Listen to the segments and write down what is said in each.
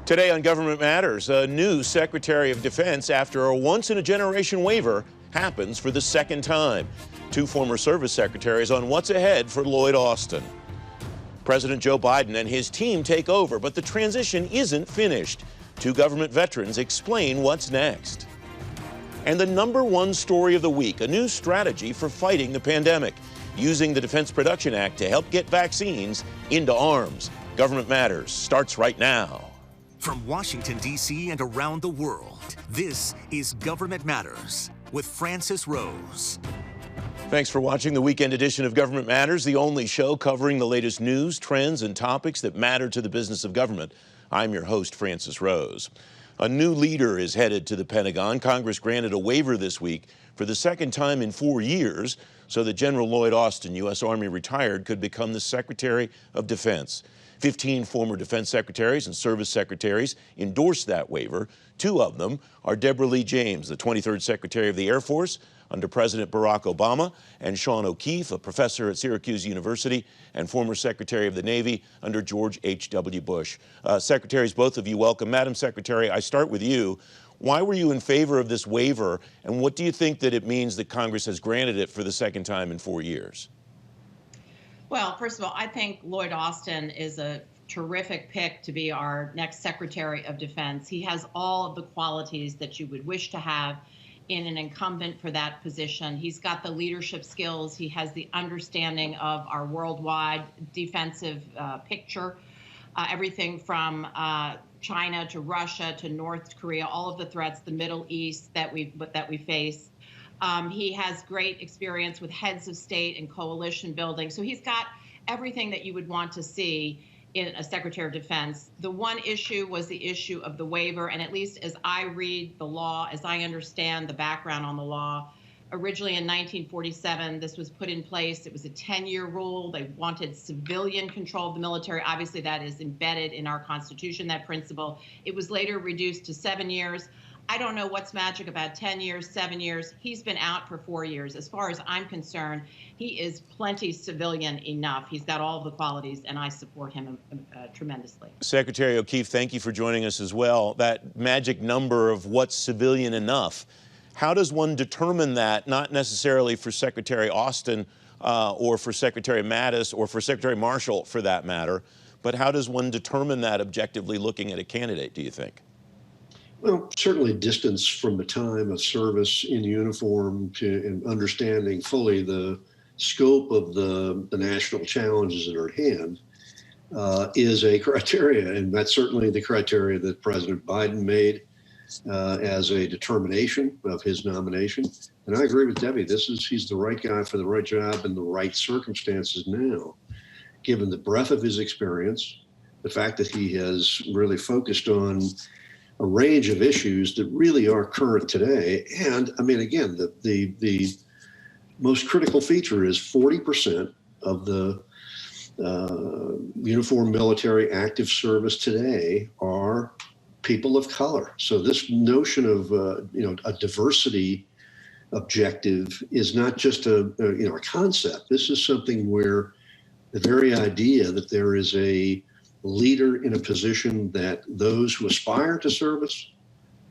Today on Government Matters, a new Secretary of Defense after a once-in-a-generation waiver happens for the second time. Two former service secretaries on what's ahead for Lloyd Austin. President Joe Biden and his team take over, but the transition isn't finished. Two government veterans explain what's next. And the #1 story of the week, a new strategy for fighting the pandemic, using the Defense Production Act to help get vaccines into arms. Government Matters starts right now. From Washington, D.C. and around the world, this is Government Matters with Francis Rose. Thanks for watching the weekend edition of Government Matters, the only show covering the latest news, trends, and topics that matter to the business of government. I'm your host, Francis Rose. A new leader is headed to the Pentagon. Congress granted a waiver this week for the second time in 4 years so that General Lloyd Austin, U.S. Army retired, could become the Secretary of Defense. 15 former defense secretaries and service secretaries endorsed that waiver. Two of them are Deborah Lee James, the 23rd Secretary of the Air Force under President Barack Obama, and Sean O'Keefe, a professor at Syracuse University and former Secretary of the Navy under George H.W. Bush. Secretaries, both of you, welcome. Madam Secretary, I start with you. Why were you in favor of this waiver, and what do you think that it means that Congress has granted it for the second time in 4 years? Well, first of all, I think Lloyd Austin is a terrific pick to be our next Secretary of Defense. He has all of the qualities that you would wish to have in an incumbent for that position. He's got the leadership skills. He has the understanding of our worldwide defensive picture, everything from China to Russia to North Korea, all of the threats, the Middle East that we face. He has great experience with heads of state and coalition building. So he's got everything that you would want to see in a Secretary of Defense. The one issue was the issue of the waiver. And at least as I read the law, as I understand the background on the law, originally in 1947, this was put in place. It was a 10-year rule. They wanted civilian control of the military. Obviously, that is embedded in our Constitution, that principle. It was later reduced to 7 years. I don't know what's magic about 10 years, 7 years. He's been out for 4 years. As far as I'm concerned, he is plenty civilian enough. He's got all of the qualities, and I support him tremendously. Secretary O'Keefe, thank you for joining us as well. That magic number of what's civilian enough, how does one determine that, not necessarily for Secretary Austin or for Secretary Mattis or for Secretary Marshall for that matter, but how does one determine that objectively looking at a candidate, do you think? Well, certainly distance from the time of service in uniform and understanding fully the scope of the national challenges that are at hand is a criteria. And that's certainly the criteria that President Biden made as a determination of his nomination. And I agree with Debbie. He's the right guy for the right job in the right circumstances now, given the breadth of his experience, the fact that he has really focused on a range of issues that really are current today. And I mean, again, the most critical feature is 40% of the uniformed military active service today are people of color. So this notion of a diversity objective is not just a concept. This is something where the very idea that there is a leader in a position that those who aspire to service,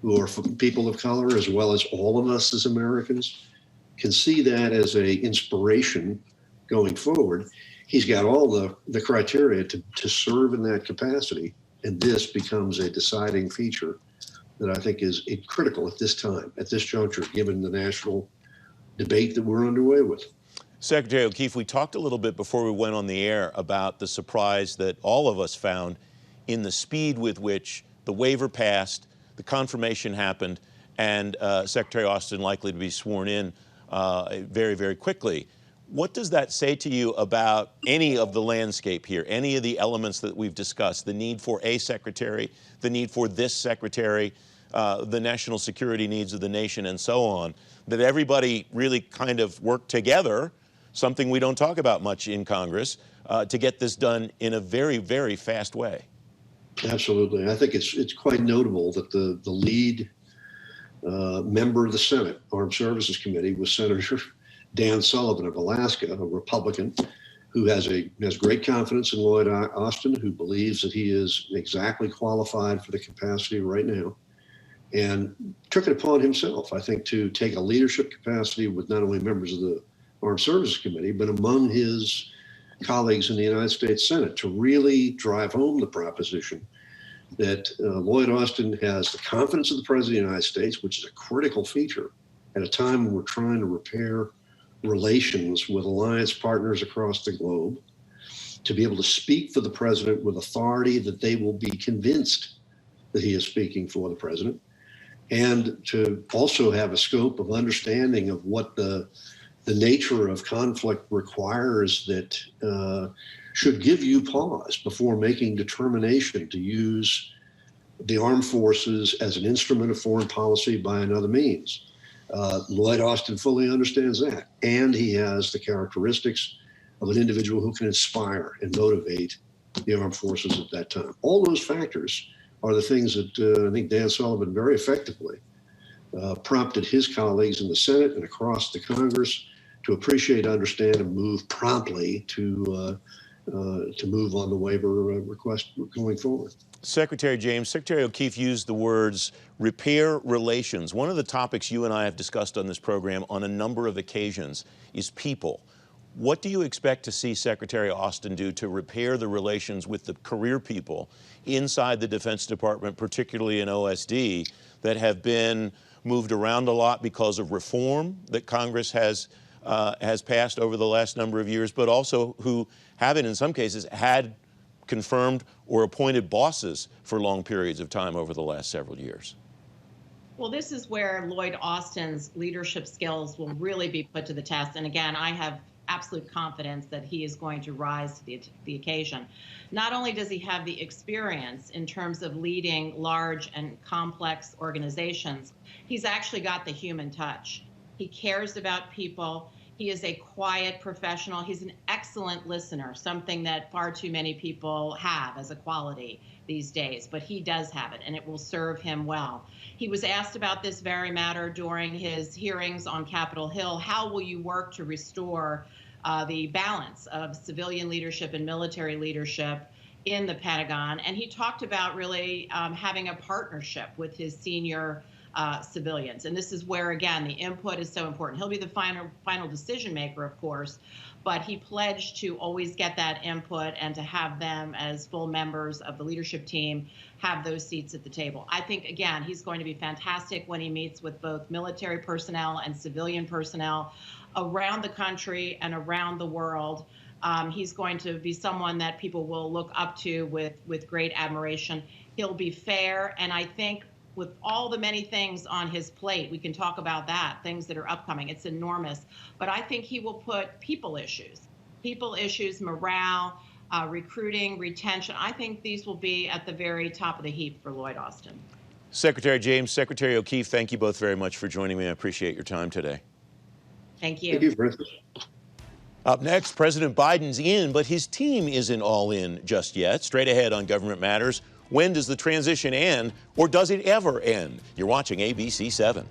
who are people of color, as well as all of us as Americans, can see that as an inspiration going forward. He's got all the criteria to serve in that capacity, and this becomes a deciding feature that I think is critical at this time, at this juncture, given the national debate that we're underway with. Secretary O'Keefe, we talked a little bit before we went on the air about the surprise that all of us found in the speed with which the waiver passed, the confirmation happened, and Secretary Austin likely to be sworn in very, very quickly. What does that say to you about any of the landscape here, any of the elements that we've discussed, the need for a secretary, the need for this secretary, the national security needs of the nation, and so on, that everybody really kind of worked together, something we don't talk about much in Congress, to get this done in a very, very fast way? Absolutely. I think it's quite notable that the lead member of the Senate Armed Services Committee was Senator Dan Sullivan of Alaska, a Republican, who has great confidence in Lloyd Austin, who believes that he is exactly qualified for the capacity right now, and took it upon himself, I think, to take a leadership capacity with not only members of the Armed Services Committee, but among his colleagues in the United States Senate to really drive home the proposition that Lloyd Austin has the confidence of the President of the United States, which is a critical feature at a time when we're trying to repair relations with alliance partners across the globe, to be able to speak for the President with authority that they will be convinced that he is speaking for the President, and to also have a scope of understanding of what the nature of conflict requires that should give you pause before making determination to use the armed forces as an instrument of foreign policy by another means. Lloyd Austin fully understands that, and he has the characteristics of an individual who can inspire and motivate the armed forces at that time. All those factors are the things that I think Dan Sullivan very effectively prompted his colleagues in the Senate and across the Congress to appreciate, understand, and move promptly to move on the waiver request going forward. Secretary James, Secretary O'Keefe used the words repair relations. One of the topics you and I have discussed on this program on a number of occasions is people. What do you expect to see Secretary Austin do to repair the relations with the career people inside the Defense Department, particularly in OSD, that have been moved around a lot because of reform that Congress has passed over the last number of years, but also who haven't, in some cases, had confirmed or appointed bosses for long periods of time over the last several years? Well, this is where Lloyd Austin's leadership skills will really be put to the test. And again, I have absolute confidence that he is going to rise to the occasion. Not only does he have the experience in terms of leading large and complex organizations, he's actually got the human touch. He cares about people. He is a quiet professional. He's an excellent listener, something that far too many people have as a quality these days, but he does have it, and it will serve him well. He was asked about this very matter during his hearings on Capitol Hill. How will you work to restore the balance of civilian leadership and military leadership in the Pentagon? And he talked about really having a partnership with his senior civilians. And this is where, again, the input is so important. He'll be the final decision maker, of course, but he pledged to always get that input and to have them as full members of the leadership team have those seats at the table. I think, again, he's going to be fantastic when he meets with both military personnel and civilian personnel around the country and around the world. He's going to be someone that people will look up to with great admiration. He'll be fair, and I think with all the many things on his plate, we can talk about that, things that are upcoming. It's enormous. But I think he will put people issues, morale, recruiting, retention. I think these will be at the very top of the heap for Lloyd Austin. Secretary James, Secretary O'Keefe, thank you both very much for joining me. I appreciate your time today. Thank you. Thank you, Francis. Up next, President Biden's in, but his team isn't all in just yet. Straight ahead on Government Matters, when does the transition end, or does it ever end? You're watching ABC 7.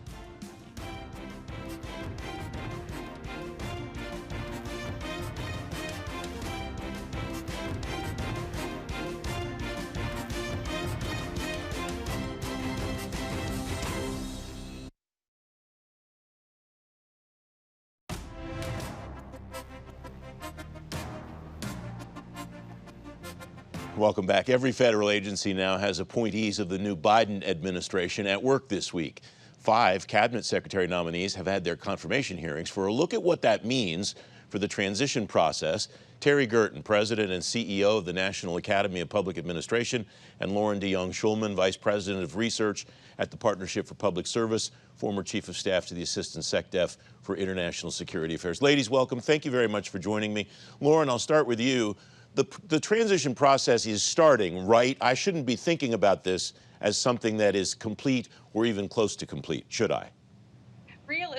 Welcome back. Every federal agency now has appointees of the new Biden administration at work this week. 5 cabinet secretary nominees have had their confirmation hearings. For a look at what that means for the transition process, Terry Gerton, President and CEO of the National Academy of Public Administration, and Lauren DeYoung-Schulman, Vice President of Research at the Partnership for Public Service, former Chief of Staff to the Assistant SecDef for International Security Affairs. Ladies, welcome. Thank you very much for joining me. Lauren, I'll start with you. The transition process is starting, right? I shouldn't be thinking about this as something that is complete or even close to complete, should I?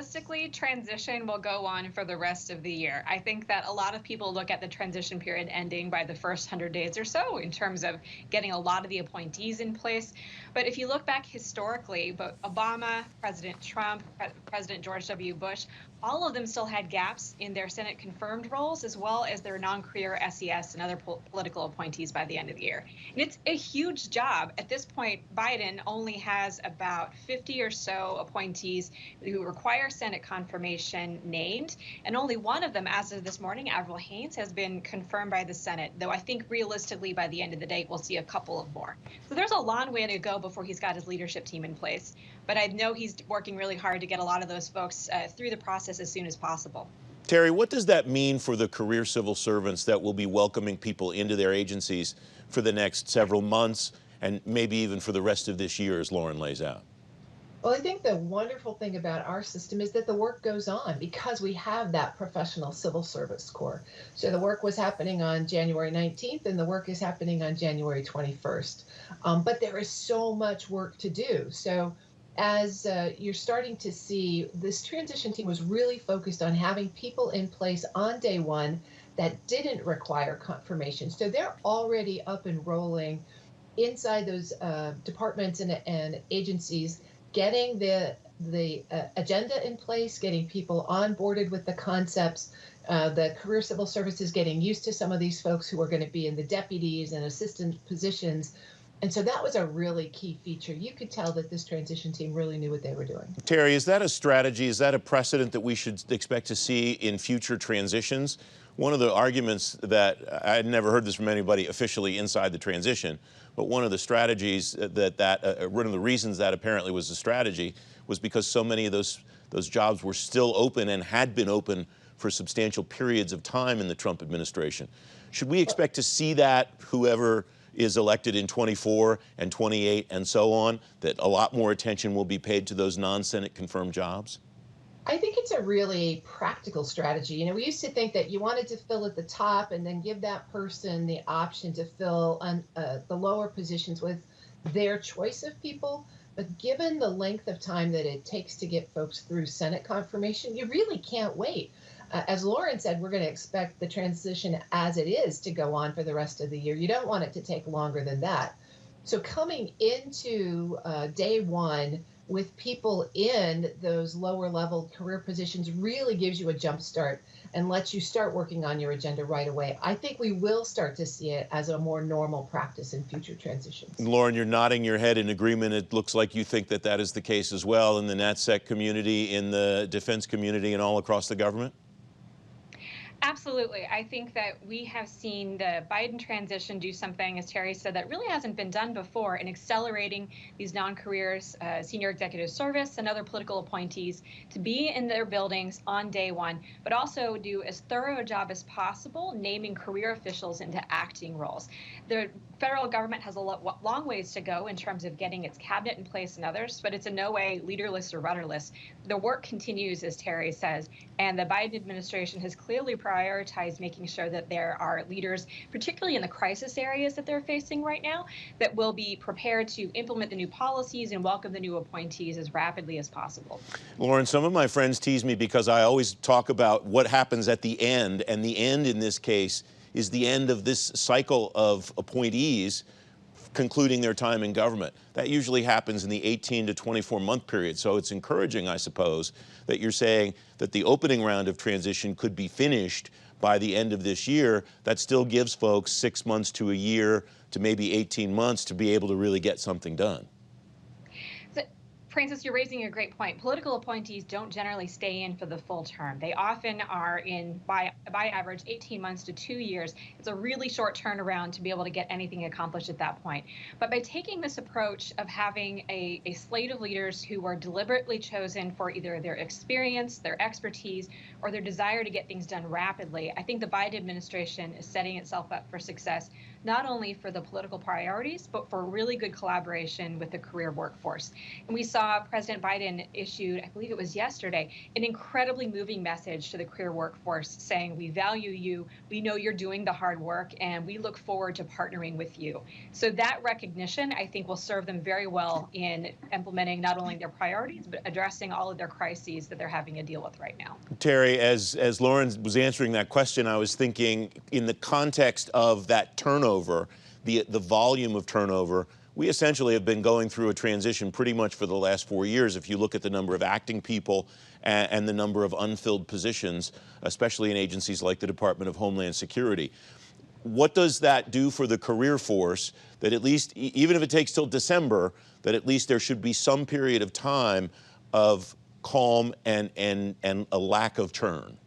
realistically, transition will go on for the rest of the year. I think that a lot of people look at the transition period ending by the first 100 days or so in terms of getting a lot of the appointees in place. But if you look back historically, but Obama, President Trump, President George W. Bush, all of them still had gaps in their Senate confirmed roles, as well as their non-career SES and other political appointees by the end of the year. And it's a huge job. At this point, Biden only has about 50 or so appointees who require Senate confirmation named, and only one of them, as of this morning, Avril Haines, has been confirmed by the Senate, though I think realistically by the end of the day, we'll see a couple of more. So there's a long way to go before he's got his leadership team in place. But I know he's working really hard to get a lot of those folks through the process as soon as possible. Terry, what does that mean for the career civil servants that will be welcoming people into their agencies for the next several months and maybe even for the rest of this year, as Lauren lays out? Well, I think the wonderful thing about our system is that the work goes on because we have that professional civil service corps. So the work was happening on January 19th and the work is happening on January 21st. But there is so much work to do. So as you're starting to see, this transition team was really focused on having people in place on day one that didn't require confirmation. So they're already up and rolling inside those departments and agencies, getting the agenda in place, getting people onboarded with the concepts, the career civil service is getting used to some of these folks who are going to be in the deputies and assistant positions. And so that was a really key feature. You could tell that this transition team really knew what they were doing. Terry, is that a strategy? Is that a precedent that we should expect to see in future transitions? One of the arguments that I had never heard this from anybody officially inside the transition, but one of the strategies one of the reasons that apparently was a strategy was because so many of those jobs were still open and had been open for substantial periods of time in the Trump administration. Should we expect to see that, whoever is elected in 24 and 28 and so on, that a lot more attention will be paid to those non-Senate confirmed jobs? I think it's a really practical strategy. You know, we used to think that you wanted to fill at the top and then give that person the option to fill on the lower positions with their choice of people. But given the length of time that it takes to get folks through Senate confirmation, you really can't wait. As Lauren said, we're going to expect the transition as it is to go on for the rest of the year. You don't want it to take longer than that. So coming into day one with people in those lower level career positions really gives you a jump start and lets you start working on your agenda right away. I think we will start to see it as a more normal practice in future transitions. Lauren, you're nodding your head in agreement. It looks like you think that that is the case as well in the NatSec community, in the defense community, and all across the government? Absolutely. I think that we have seen the Biden transition do something, as Terry said, that really hasn't been done before in accelerating these non-careers, senior executive service and other political appointees to be in their buildings on day one, but also do as thorough a job as possible naming career officials into acting roles. The federal government has a long ways to go in terms of getting its cabinet in place and others, but it's in no way leaderless or rudderless. The work continues, as Terry says, and the Biden administration has clearly prioritized making sure that there are leaders, particularly in the crisis areas that they're facing right now, that will be prepared to implement the new policies and welcome the new appointees as rapidly as possible. Lauren, some of my friends tease me because I always talk about what happens at the end, and the end in this case is the end of this cycle of appointees concluding their time in government. That usually happens in the 18 to 24 month period. So it's encouraging, I suppose, that you're saying that the opening round of transition could be finished by the end of this year. That still gives folks 6 months to a year to maybe 18 months to be able to really get something done. Francis, you're raising a great point. Political appointees don't generally stay in for the full term. They often are in, by average, 18 months to 2 years. It's a really short turnaround to be able to get anything accomplished at that point. But by taking this approach of having a slate of leaders who are deliberately chosen for either their experience, their expertise, or their desire to get things done rapidly, I think the Biden administration is setting itself up for success not only for the political priorities, but for really good collaboration with the career workforce. And we saw President Biden issued, I believe it was yesterday, an incredibly moving message to the career workforce saying, we value you, we know you're doing the hard work, and we look forward to partnering with you. So that recognition, I think, will serve them very well in implementing not only their priorities, but addressing all of their crises that they're having to deal with right now. Terry, as Lauren was answering that question, I was thinking in the context of that turnover, the volume of turnover, we essentially have been going through a transition pretty much for the last 4 years. If you look at the number of acting people and the number of unfilled positions, especially in agencies like the Department of Homeland Security. What does that do for the career force that at least, even if it takes till December, that at least there should be some period of time of calm and a lack of churn?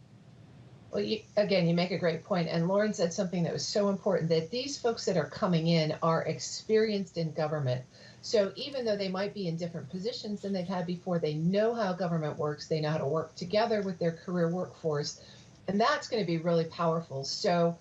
Well, again, you make a great point. And Lauren said something that was so important, that these folks that are coming in are experienced in government. So even though they might be in different positions than they've had before, they know how government works. They know how to work together with their career workforce. And that's going to be really powerful. So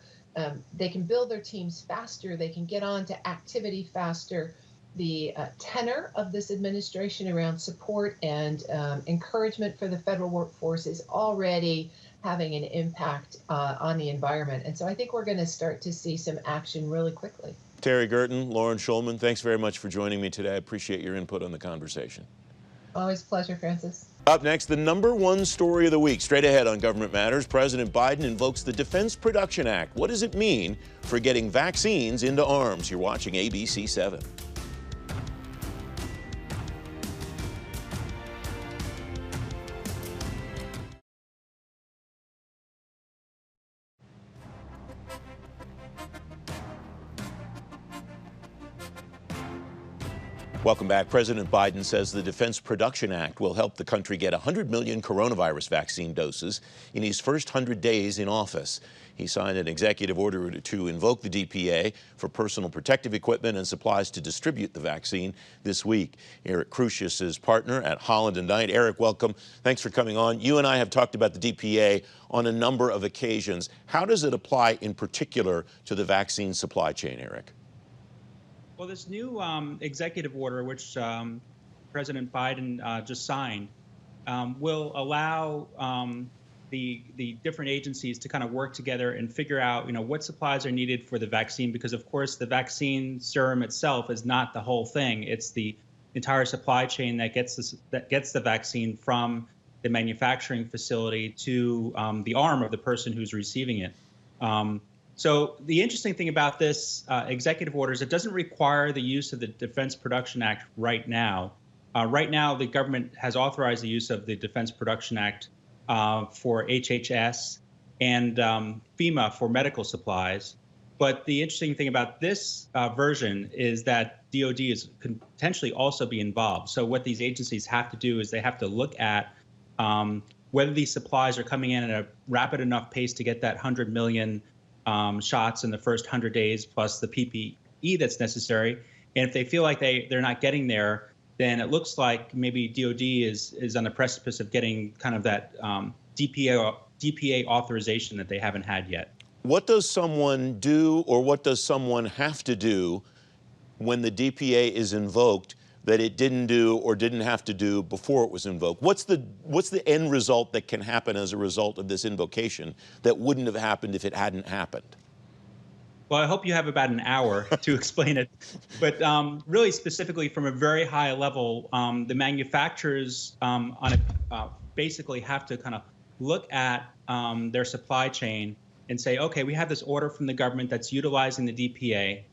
they can build their teams faster. They can get on to activity faster. The tenor of this administration around support and encouragement for the federal workforce is already having an impact on the environment. And so I think we're going to start to see some action really quickly. Terry Gerton, Lauren Schulman, thanks very much for joining me today. I appreciate your input on the conversation. Always a pleasure, Francis. Up next, the #1 story of the week. Straight ahead on Government Matters, President Biden invokes the Defense Production Act. What does it mean for getting vaccines into arms? You're watching ABC 7. Welcome back. President Biden says the Defense Production Act will help the country get 100 million coronavirus vaccine doses in his first 100 days in office. He signed an executive order to invoke the DPA for personal protective equipment and supplies to distribute the vaccine this week. Eric Crucius is partner at Holland & Knight. Eric, welcome. Thanks for coming on. You and I have talked about the DPA on a number of occasions. How does it apply in particular to the vaccine supply chain, Eric? Well, this new executive order, which President Biden just signed, will allow the different agencies to kind of work together and figure out, what supplies are needed for the vaccine. Because, of course, the vaccine serum itself is not the whole thing. It's the entire supply chain that gets the vaccine from the manufacturing facility to the arm of the person who's receiving it. So the interesting thing about this executive order is it doesn't require the use of the Defense Production Act right now. Right now, the government has authorized the use of the Defense Production Act for HHS and FEMA for medical supplies. But the interesting thing about this version is that DOD is could potentially also be involved. So what these agencies have to do is they have to look at whether these supplies are coming in at a rapid enough pace to get that 100 million shots in the first 100 days, plus the PPE that's necessary. And if they feel like they're not getting there, then it looks like maybe DOD is on the precipice of getting kind of that DPA authorization that they haven't had yet. What does someone do, or what does someone have to do when the DPA is invoked that it didn't do or didn't have to do before it was invoked? What's the end result that can happen as a result of this invocation that wouldn't have happened if it hadn't happened? Well, I hope you have about an hour to explain it. But really specifically from a very high level, the manufacturers basically have to kind of look at their supply chain and say, okay, we have this order from the government that's utilizing the DPA.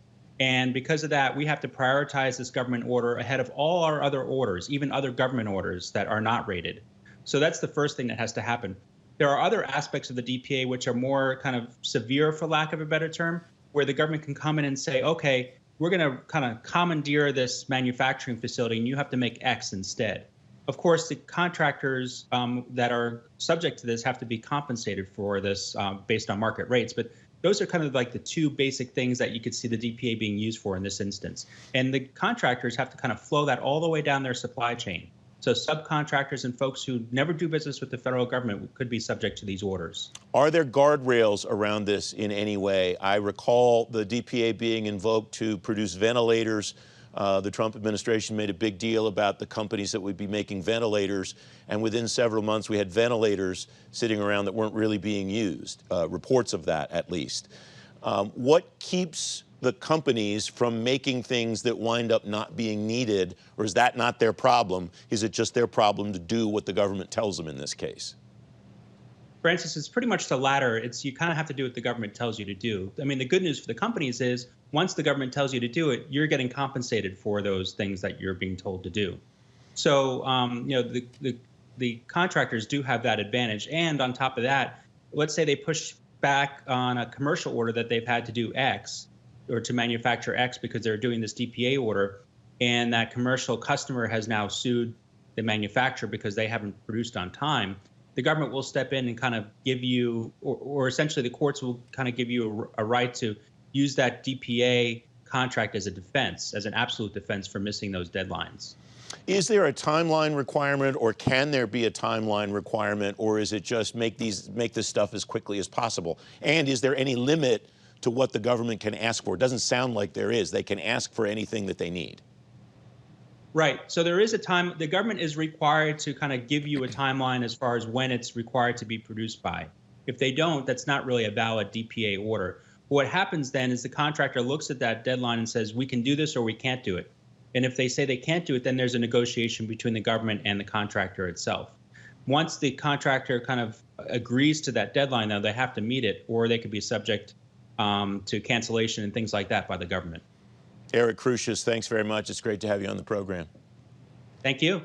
And because of that, we have to prioritize this government order ahead of all our other orders, even other government orders that are not rated. So that's the first thing that has to happen. There are other aspects of the DPA which are more kind of severe, for lack of a better term, where the government can come in and say, okay, we're going to kind of commandeer this manufacturing facility and you have to make X instead. Of course, the contractors that are subject to this have to be compensated for this based on market rates. But those are kind of like the two basic things that you could see the DPA being used for in this instance. And the contractors have to kind of flow that all the way down their supply chain. So subcontractors and folks who never do business with the federal government could be subject to these orders. Are there guardrails around this in any way? I recall the DPA being invoked to produce ventilators. The Trump administration made a big deal about the companies that would be making ventilators, and within several months we had ventilators sitting around that weren't really being used, reports of that at least. What keeps the companies from making things that wind up not being needed, or is that not their problem? Is it just their problem to do what the government tells them in this case? Francis, it's pretty much the latter. You kind of have to do what the government tells you to do. I mean, the good news for the companies is once the government tells you to do it, you're getting compensated for those things that you're being told to do. So, the contractors do have that advantage. And on top of that, let's say they push back on a commercial order that they've had to do X, or to manufacture X because they're doing this DPA order, and that commercial customer has now sued the manufacturer because they haven't produced on time, the government will step in and kind of give you, or essentially the courts will kind of give you a right to use that DPA contract as a defense, as an absolute defense for missing those deadlines. Is there a timeline requirement, or can there be a timeline requirement, or is it just make this stuff as quickly as possible? And is there any limit to what the government can ask for? It doesn't sound like there is. They can ask for anything that they need. Right. So there is a time. The government is required to kind of give you a timeline as far as when it's required to be produced by. If they don't, that's not really a valid DPA order. What happens then is the contractor looks at that deadline and says, we can do this or we can't do it. And if they say they can't do it, then there's a negotiation between the government and the contractor itself. Once the contractor kind of agrees to that deadline, though, they have to meet it, or they could be subject to cancellation and things like that by the government. Eric Crucius, thanks very much. It's great to have you on the program. Thank you.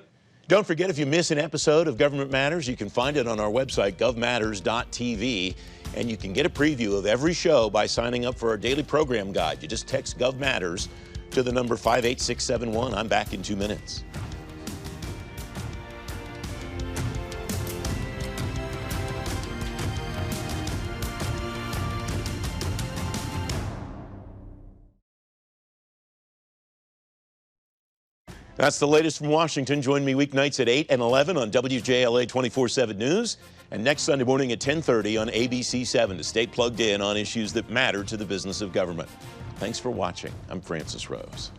Don't forget, if you miss an episode of Government Matters, you can find it on our website, govmatters.tv, and you can get a preview of every show by signing up for our daily program guide. You just text GovMatters to the number 58671. I'm back in 2 minutes. That's the latest from Washington. Join me weeknights at 8 and 11 on WJLA 24/7 News, and next Sunday morning at 10:30 on ABC 7 to stay plugged in on issues that matter to the business of government. Thanks for watching. I'm Francis Rose.